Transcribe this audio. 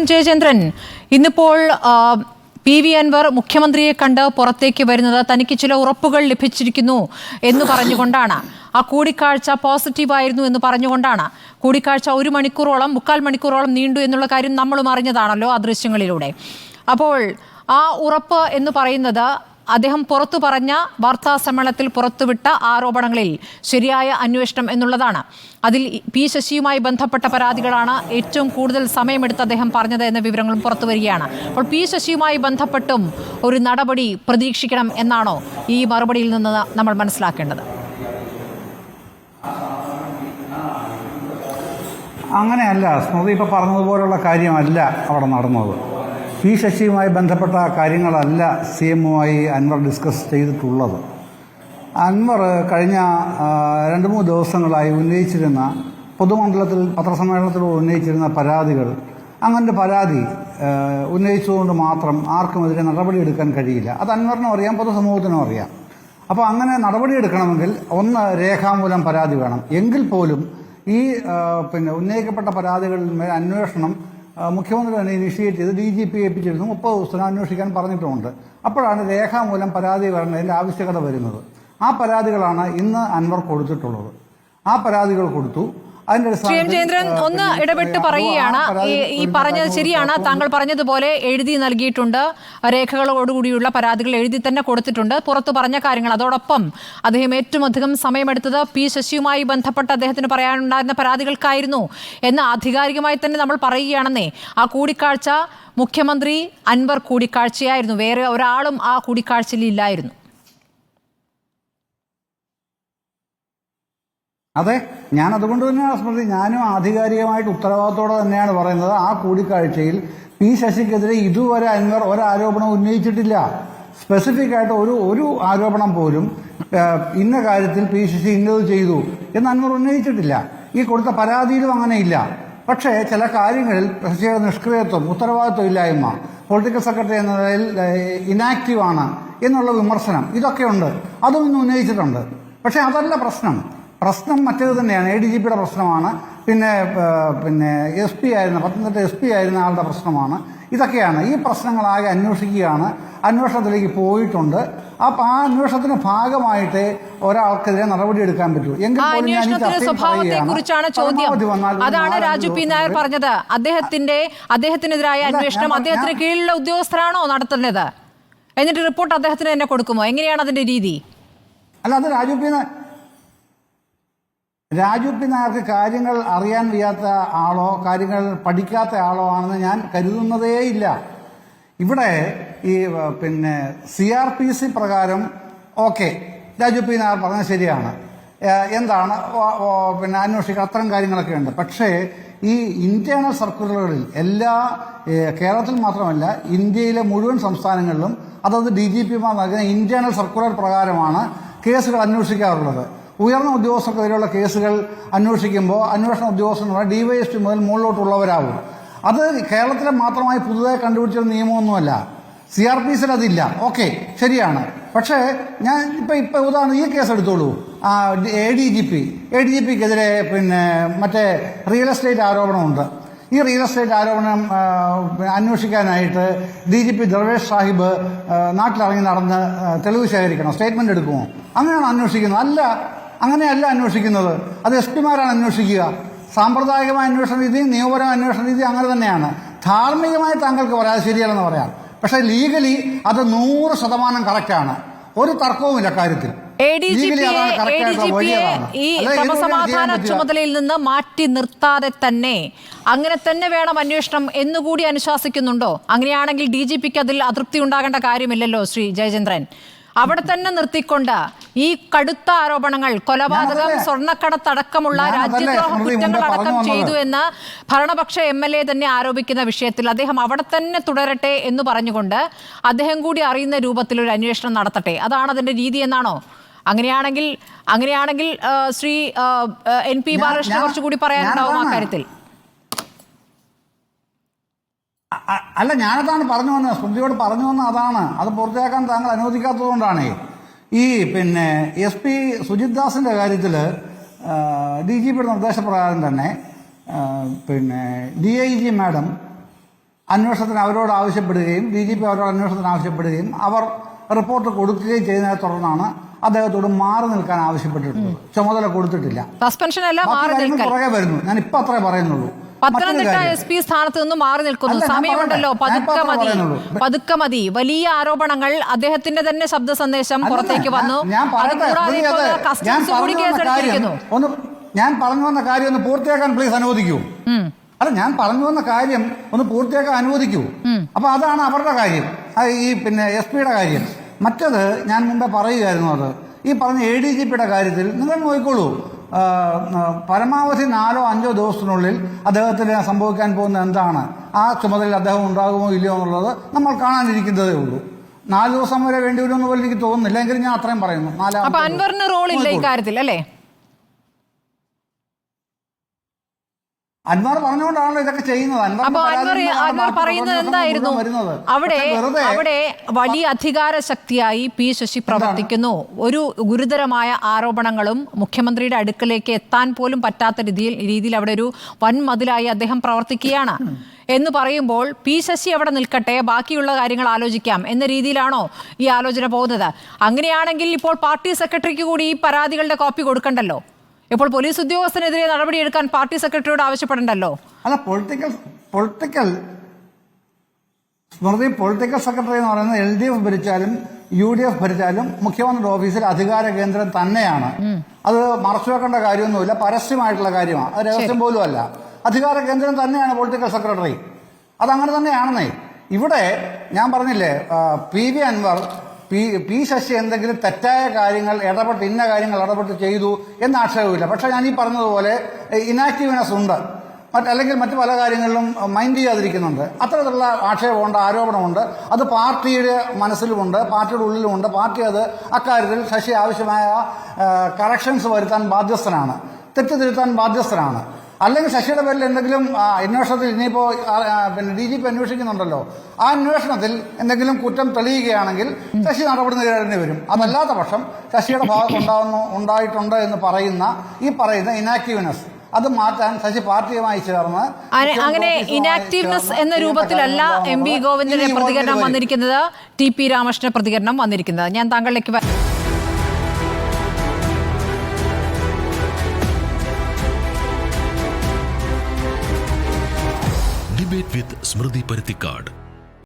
ജയചന്ദ്രൻ, ഇന്നിപ്പോൾ P V Anwar മുഖ്യമന്ത്രിയെ കണ്ട് പുറത്തേക്ക് വരുന്നത് തനിക്ക് ചില ഉറപ്പുകൾ ലഭിച്ചിരിക്കുന്നു എന്ന് പറഞ്ഞുകൊണ്ടാണ്. ആ കൂടിക്കാഴ്ച പോസിറ്റീവായിരുന്നു എന്ന് പറഞ്ഞുകൊണ്ടാണ്. കൂടിക്കാഴ്ച 1 മണിക്കൂറോളം 3/4 മണിക്കൂറോളം നീണ്ടു എന്നുള്ള കാര്യം നമ്മളും അറിഞ്ഞതാണല്ലോ ആ ദൃശ്യങ്ങളിലൂടെ. അപ്പോൾ ആ ഉറപ്പ് എന്ന് പറയുന്നത് അദ്ദേഹം പുറത്തു പറഞ്ഞ വാർത്താ സമ്മേളനത്തിൽ പുറത്തുവിട്ട ആരോപണങ്ങളിൽ ശരിയായ അന്വേഷണം എന്നുള്ളതാണ്. അതിൽ പി ശശിയുമായി ബന്ധപ്പെട്ട പരാതികളാണ് ഏറ്റവും കൂടുതൽ സമയമെടുത്ത് അദ്ദേഹം പറഞ്ഞത് എന്ന വിവരങ്ങളും പുറത്തു വരികയാണ്. അപ്പോൾ പി ശശിയുമായി ബന്ധപ്പെട്ടും ഒരു നടപടി പ്രതീക്ഷിക്കണം എന്നാണോ ഈ മറുപടിയിൽ നിന്ന് നമ്മൾ മനസ്സിലാക്കേണ്ടത്? അങ്ങനെയല്ല, സ്മൃതി ഇപ്പോൾ പറഞ്ഞതുപോലുള്ള കാര്യമല്ല അവിടെ നടന്നത്. പി ശശിയുമായി ബന്ധപ്പെട്ട കാര്യങ്ങളല്ല CM-മായി അൻവർ ഡിസ്കസ് ചെയ്തിട്ടുള്ളത്. അൻവർ കഴിഞ്ഞ 2-3 ദിവസങ്ങളായി ഉന്നയിച്ചിരുന്ന പൊതുമണ്ഡലത്തിൽ പത്രസമ്മേളനത്തിലൂടെ ഉന്നയിച്ചിരുന്ന പരാതികൾ, അങ്ങനത്തെ പരാതി ഉന്നയിച്ചതുകൊണ്ട് മാത്രം ആർക്കുമെതിരെ നടപടിയെടുക്കാൻ കഴിയില്ല. അത് അൻവറിനും അറിയാം, പൊതുസമൂഹത്തിനും അറിയാം. അപ്പോൾ അങ്ങനെ നടപടിയെടുക്കണമെങ്കിൽ ഒന്ന് രേഖാമൂലം പരാതി വേണം. എങ്കിൽ പോലും ഈ ഉന്നയിക്കപ്പെട്ട പരാതികളിൽ മേൽ അന്വേഷണം മുഖ്യമന്ത്രി തന്നെ ഇനിഷ്യേറ്റ് ചെയ്ത് DGP ഏൽപ്പിച്ചിരുന്നു. 30 ദിവസത്തിന് അന്വേഷിക്കാൻ പറഞ്ഞിട്ടുമുണ്ട്. അപ്പോഴാണ് രേഖാമൂലം പരാതി വരേണ്ടതിൻ്റെ ആവശ്യകത വരുന്നത്. ആ പരാതികളാണ് ഇന്ന് അൻവർ കൊടുത്തിട്ടുള്ളത്. ആ പരാതികൾ കൊടുത്തു. ജയചന്ദ്രൻ ഒന്ന് ഇടപെട്ട് പറയുകയാണ്, ഈ പറഞ്ഞത് ശരിയാണ്. താങ്കൾ പറഞ്ഞതുപോലെ എഴുതി നൽകിയിട്ടുണ്ട്, രേഖകളോടുകൂടിയുള്ള പരാതികൾ എഴുതി തന്നെ കൊടുത്തിട്ടുണ്ട്, പുറത്തു പറഞ്ഞ കാര്യങ്ങൾ. അതോടൊപ്പം അദ്ദേഹം ഏറ്റവും അധികം സമയമെടുത്തത് പി ശശിയുമായി ബന്ധപ്പെട്ട് അദ്ദേഹത്തിന് പറയാനുണ്ടായിരുന്ന പരാതികൾക്കായിരുന്നു എന്ന് ആധികാരികമായി തന്നെ നമ്മൾ പറയുകയാണെന്നേ. ആ കൂടിക്കാഴ്ച മുഖ്യമന്ത്രി അൻവർ കൂടിക്കാഴ്ചയായിരുന്നു, വേറെ ഒരാളും ആ കൂടിക്കാഴ്ചയിൽ ഇല്ലായിരുന്നു. അതെ, ഞാൻ അതുകൊണ്ട് തന്നെയാണ് സ്മൃതി, ഞാനും ആധികാരികമായിട്ട് ഉത്തരവാദിത്തോടെ തന്നെയാണ് പറയുന്നത്. ആ കൂടിക്കാഴ്ചയിൽ പി ശശിക്കെതിരെ ഇതുവരെ അൻവർ ഒരാരോപണം ഉന്നയിച്ചിട്ടില്ല. സ്പെസിഫിക് ആയിട്ട് ഒരു ആരോപണം പോലും ഇന്ന കാര്യത്തിൽ പി ശശി ഇന്നത് ചെയ്തു എന്ന് അൻവർ ഉന്നയിച്ചിട്ടില്ല. ഈ കൊടുത്ത പരാതിയിലും അങ്ങനെയില്ല. പക്ഷേ ചില കാര്യങ്ങളിൽ ശശിയുടെ നിഷ്ക്രിയത്വം, ഉത്തരവാദിത്വം ഇല്ലായ്മ, പൊളിറ്റിക്കൽ സെക്രട്ടറി എന്ന നിലയിൽ ഇനാക്റ്റീവാണ് എന്നുള്ള വിമർശനം, ഇതൊക്കെയുണ്ട്. അതും ഇന്ന് ഉന്നയിച്ചിട്ടുണ്ട്. പക്ഷേ അതല്ല പ്രശ്നം മറ്റേത് തന്നെയാണ്. ADGPയുടെ പ്രശ്നമാണ്, പിന്നെ SP ആയിരുന്ന പത്തനംതിട്ട SP ആയിരുന്ന ആളുടെ പ്രശ്നമാണ്. ഇതൊക്കെയാണ് ഈ പ്രശ്നങ്ങളാകെ അന്വേഷിക്കുകയാണ്. അന്വേഷണത്തിലേക്ക് പോയിട്ടുണ്ട്. അപ്പം ആ അന്വേഷണത്തിന്റെ ഭാഗമായിട്ട് ഒരാൾക്കെതിരെ നടപടിയെടുക്കാൻ പറ്റൂ. സ്വഭാവത്തെക്കുറിച്ചാണ് ചോദ്യം. അതാണ് രാജു പി നായർ പറഞ്ഞത്. അദ്ദേഹത്തിനെതിരായ അന്വേഷണം അദ്ദേഹത്തിന് കീഴിലുള്ള ഉദ്യോഗസ്ഥരാണോ നടത്തുന്നത്? എന്നിട്ട് റിപ്പോർട്ട് അദ്ദേഹത്തിന് തന്നെ കൊടുക്കുമോ? എങ്ങനെയാണ് അതിന്റെ രീതി? അല്ല, അത് രാജു പി നായർക്ക് കാര്യങ്ങൾ അറിയാൻ വയ്യാത്ത ആളോ കാര്യങ്ങൾ പഠിക്കാത്ത ആളോ ആണെന്ന് ഞാൻ കരുതുന്നതേയില്ല. ഇവിടെ ഈ CRPC പ്രകാരം ഓക്കെ, രാജു പി നായർ പറഞ്ഞത് ശരിയാണ്. എന്താണ് അന്വേഷിക്കുക, അത്തരം കാര്യങ്ങളൊക്കെ ഉണ്ട്. പക്ഷേ ഈ ഇന്റേണൽ സർക്കുലറുകളിൽ കേരളത്തിൽ മാത്രമല്ല ഇന്ത്യയിലെ മുഴുവൻ സംസ്ഥാനങ്ങളിലും അതത് DGPമാർ നൽകുന്ന ഇന്റേണൽ സർക്കുലർ പ്രകാരമാണ് കേസുകൾ അന്വേഷിക്കാറുള്ളത്. ഉയർന്ന ഉദ്യോഗസ്ഥർക്കെതിരെയുള്ള കേസുകൾ അന്വേഷിക്കുമ്പോൾ അന്വേഷണ ഉദ്യോഗസ്ഥർ DYSP മുതൽ മുകളിലോട്ടുള്ളവരാവും. അത് കേരളത്തിലെ മാത്രമായി പുതുതായി കണ്ടുപിടിച്ച നിയമമൊന്നുമല്ല. CRPCയിൽ അതില്ല. ഓക്കെ, ശരിയാണ്. പക്ഷേ ഞാൻ ഇപ്പം ഉദാഹരണം ഈ കേസ് എടുത്തോളൂ. ADGPക്കെതിരെ മറ്റേ റിയൽ എസ്റ്റേറ്റ് ആരോപണമുണ്ട്. ഈ റിയൽ എസ്റ്റേറ്റ് ആരോപണം അന്വേഷിക്കാനായിട്ട് DGP ദർവേഷ് സാഹിബ് നാട്ടിലിറങ്ങി നടന്ന് തെളിവ് ശേഖരിക്കണം, സ്റ്റേറ്റ്മെന്റ് എടുക്കുമോ? അങ്ങനെയാണ് അന്വേഷിക്കുന്നത്? അല്ല, അങ്ങനെയല്ല അന്വേഷിക്കുന്നത്. അത് SP-മാരാണ് അന്വേഷിക്കുക. സാമ്പ്രദായികമായ അന്വേഷണ രീതി, നിയമപരമായ അന്വേഷണ രീതി അങ്ങനെ തന്നെയാണ്. ധാർമ്മികമായി താങ്കൾക്ക് പറയാതെ ശരിയല്ലെന്ന് പറയാം. പക്ഷേ ലീഗലി അത് 100% കറക്റ്റാണ്. ഒരു തർക്കവുമില്ല കാര്യത്തിൽ. ഈ ക്രമസമാധാന ചുമതലയിൽ നിന്ന് മാറ്റി നിർത്താതെ തന്നെ അങ്ങനെ തന്നെ വേണം അന്വേഷണം എന്നുകൂടി അനുശാസിക്കുന്നുണ്ടോ? അങ്ങനെയാണെങ്കിൽ DGPക്ക് അതിൽ അതൃപ്തി ഉണ്ടാകേണ്ട കാര്യമില്ലല്ലോ ശ്രീ ജയചന്ദ്രൻ. അവിടെ തന്നെ നിർത്തിക്കൊണ്ട് ഈ കടുത്ത ആരോപണങ്ങൾ, കൊലപാതകം, സ്വർണ്ണക്കടത്തടക്കമുള്ള രാജ്യദ്രോഹ കുറ്റങ്ങൾ അടക്കം ചെയ്തു എന്ന് ഭരണപക്ഷ MLA തന്നെ ആരോപിക്കുന്ന വിഷയത്തിൽ അദ്ദേഹം അവിടെ തന്നെ തുടരട്ടെ എന്ന് പറഞ്ഞുകൊണ്ട് അദ്ദേഹം കൂടി അറിയുന്ന രൂപത്തിൽ ഒരു അന്വേഷണം നടത്തട്ടെ, അതാണ് അതിന്റെ രീതി എന്നാണോ? അങ്ങനെയാണെങ്കിൽ ശ്രീ NP ബാലകൃഷ്ണൻ കുറച്ചുകൂടി പറയാനുണ്ടാവും ആ കാര്യത്തിൽ. അല്ല, ഞാനതാണ് പറഞ്ഞു വന്നത്, സ്മൃതിയോട് പറഞ്ഞു വന്ന അതാണ്. അത് പൂർത്തിയാക്കാൻ താങ്കൾ അനുവദിക്കാത്തതുകൊണ്ടാണ്. ഈ SP സുജിത് ദാസിന്റെ കാര്യത്തിൽ DGPയുടെ നിർദ്ദേശപ്രകാരം തന്നെ DIG മാഡം അന്വേഷണത്തിന് അവരോട് ആവശ്യപ്പെടുകയും DGP അവരോട് അന്വേഷണത്തിന് ആവശ്യപ്പെടുകയും അവർ റിപ്പോർട്ട് കൊടുക്കുകയും ചെയ്യുന്നതിനെ തുടർന്നാണ് അദ്ദേഹത്തോട് മാറി നിൽക്കാൻ ആവശ്യപ്പെട്ടിട്ടുള്ളത്. ചുമതല കൊടുത്തിട്ടില്ല. സസ്പെൻഷൻ അല്ല, മാറി നിൽക്കൽ. പുറകെ വരുന്നു. ഞാൻ ഇപ്പൊ അത്രേ പറയുന്നുള്ളൂ. പത്തനംതിട്ട SP സ്ഥാനത്ത് നിന്ന് മാറി നിൽക്കുന്നു. സമയമുണ്ടല്ലോ, പതുക്കെ മതി. വലിയ ആരോപണങ്ങൾ, അദ്ദേഹത്തിന്റെ തന്നെ ശബ്ദ സന്ദേശം പുറത്തേക്ക് വന്നു. കസ്റ്റംസ് കൂടി കേസെടുത്തിരിക്കുന്നു. ഞാൻ പറഞ്ഞു വന്ന കാര്യം ഒന്ന് പൂർത്തിയാക്കാൻ പ്ലീസ് അനുവദിക്കൂ. അല്ല, ഞാൻ പറഞ്ഞു വന്ന കാര്യം ഒന്ന് പൂർത്തിയാക്കാൻ അനുവദിക്കൂ. അപ്പൊ അതാണ് അവരുടെ കാര്യം, ഈ SP-യുടെ കാര്യം. മറ്റത് ഞാൻ മുമ്പേ പറയുകയായിരുന്നു, അത് ഈ പറഞ്ഞ ADGP-യുടെ കാര്യത്തിൽ നിങ്ങൾ നോക്കിക്കോളൂ. പരമാവധി 4-5 ദിവസത്തിനുള്ളിൽ അദ്ദേഹത്തിന് സംഭവിക്കാൻ പോകുന്ന എന്താണ്, ആ ചുമതലയിൽ അദ്ദേഹം ഉണ്ടാകുമോ ഇല്ലയോ എന്നുള്ളത് നമ്മൾ കാണാനിരിക്കുന്നതേ ഉള്ളൂ. 4 ദിവസം വരെ വേണ്ടി വരുമെന്ന് പോലും എനിക്ക് തോന്നുന്നില്ല. എങ്കിലും ഞാൻ അത്രയും പറയുന്നു. അൻവറിന് റോളില്ല ഈ കാര്യത്തിൽ അല്ലേ? അൻവർ പറഞ്ഞുകൊണ്ടാണല്ലോ ഇതൊക്കെ ചെയ്യുന്നത്. അൻവർ പറയുന്നത് എന്തായിരുന്നു? അവിടെ വലിയ അധികാര ശക്തിയായി ശശി പ്രവർത്തിക്കുന്നു. ഒരു ഗുരുതരമായ ആരോപണങ്ങളും മുഖ്യമന്ത്രിയുടെ അടുക്കലേക്ക് എത്താൻ പോലും പറ്റാത്ത രീതിയിൽ അവിടെ ഒരു വൻമതിലായി അദ്ദേഹം പ്രവർത്തിക്കുകയാണ് എന്ന് പറയുമ്പോൾ ശശി അവിടെ നിൽക്കട്ടെ, ബാക്കിയുള്ള കാര്യങ്ങൾ ആലോചിക്കാം എന്ന രീതിയിലാണോ ഈ ആലോചന പോകുന്നത്? അങ്ങനെയാണെങ്കിൽ ഇപ്പോൾ പാർട്ടി സെക്രട്ടറിക്ക് കൂടി ഈ പരാതികളുടെ കോപ്പി കൊടുക്കണ്ടല്ലോ. ഇപ്പോൾ പോലീസ് ഉദ്യോഗസ്ഥനെതിരെ നടപടിയെടുക്കാൻ പാർട്ടി സെക്രട്ടറിയോട് ആവശ്യപ്പെടണ്ടല്ലോ. അല്ല, പൊളിറ്റിക്കൽ സെക്രട്ടറി എന്ന് പറയുന്നത് LDF ഭരിച്ചാലും UDF ഭരിച്ചാലും മുഖ്യമന്ത്രിയുടെ ഓഫീസിൽ അധികാര കേന്ദ്രം തന്നെയാണ്. അത് മറച്ചുവെക്കേണ്ട കാര്യമൊന്നുമില്ല, പരസ്യമായിട്ടുള്ള കാര്യമാണ്. അത് രഹസ്യം പോലും അല്ല. അധികാര കേന്ദ്രം തന്നെയാണ് പൊളിറ്റിക്കൽ സെക്രട്ടറി. അതങ്ങനെ തന്നെയാണെന്നേ. ഇവിടെ ഞാൻ പറഞ്ഞില്ലേ, PV അൻവർ ശശി എന്തെങ്കിലും തെറ്റായ കാര്യങ്ങൾ ഇന്ന കാര്യങ്ങൾ ഇടപെട്ട് ചെയ്തു എന്ന ആക്ഷേപമില്ല. പക്ഷെ ഞാൻ ഈ പറഞ്ഞതുപോലെ ഇനാക്റ്റീവ്നെസ് ഉണ്ട്, അല്ലെങ്കിൽ മറ്റു പല കാര്യങ്ങളിലും മൈൻഡ് ചെയ്യാതിരിക്കുന്നുണ്ട്. അത്തരത്തിലുള്ള ആക്ഷേപമുണ്ട്, ആരോപണമുണ്ട്. അത് പാർട്ടിയുടെ മനസ്സിലുമുണ്ട്, പാർട്ടിയുടെ ഉള്ളിലുമുണ്ട്. പാർട്ടി അത് അക്കാര്യത്തിൽ ശശി ആവശ്യമായ കറക്ഷൻസ് വരുത്താൻ ബാധ്യസ്ഥനാണ്, തെറ്റ് തിരുത്താൻ ബാധ്യസ്ഥനാണ്. അല്ലെങ്കിൽ ശശിയുടെ പേരിൽ എന്തെങ്കിലും അന്വേഷണത്തിൽ ഇനിയിപ്പോ DGP അന്വേഷിക്കുന്നുണ്ടല്ലോ, ആ അന്വേഷണത്തിൽ എന്തെങ്കിലും കുറ്റം തെളിയുകയാണെങ്കിൽ ശശി നടപടി നേരിടേണ്ടി വരും. അതല്ലാത്ത പക്ഷം ശശിയുടെ ഭാഗത്ത് ഉണ്ടായിട്ടുണ്ട് എന്ന് പറയുന്ന ഇനാക്റ്റീവ്നെസ് അത് മാറ്റാൻ ശശി പാർട്ടിയുമായി ചേർന്ന്, അങ്ങനെ ഇനാക്റ്റീവ്നെസ് എന്ന രൂപത്തിലല്ല MV ഗോവിന്ദന്റെ പ്രതികരണം വന്നിരിക്കുന്നത്, TP രാമകൃഷ്ണന്റെ പ്രതികരണം വന്നിരിക്കുന്നത്. ഞാൻ താങ്കളിലേക്ക് Debate with Smriti Parithikad.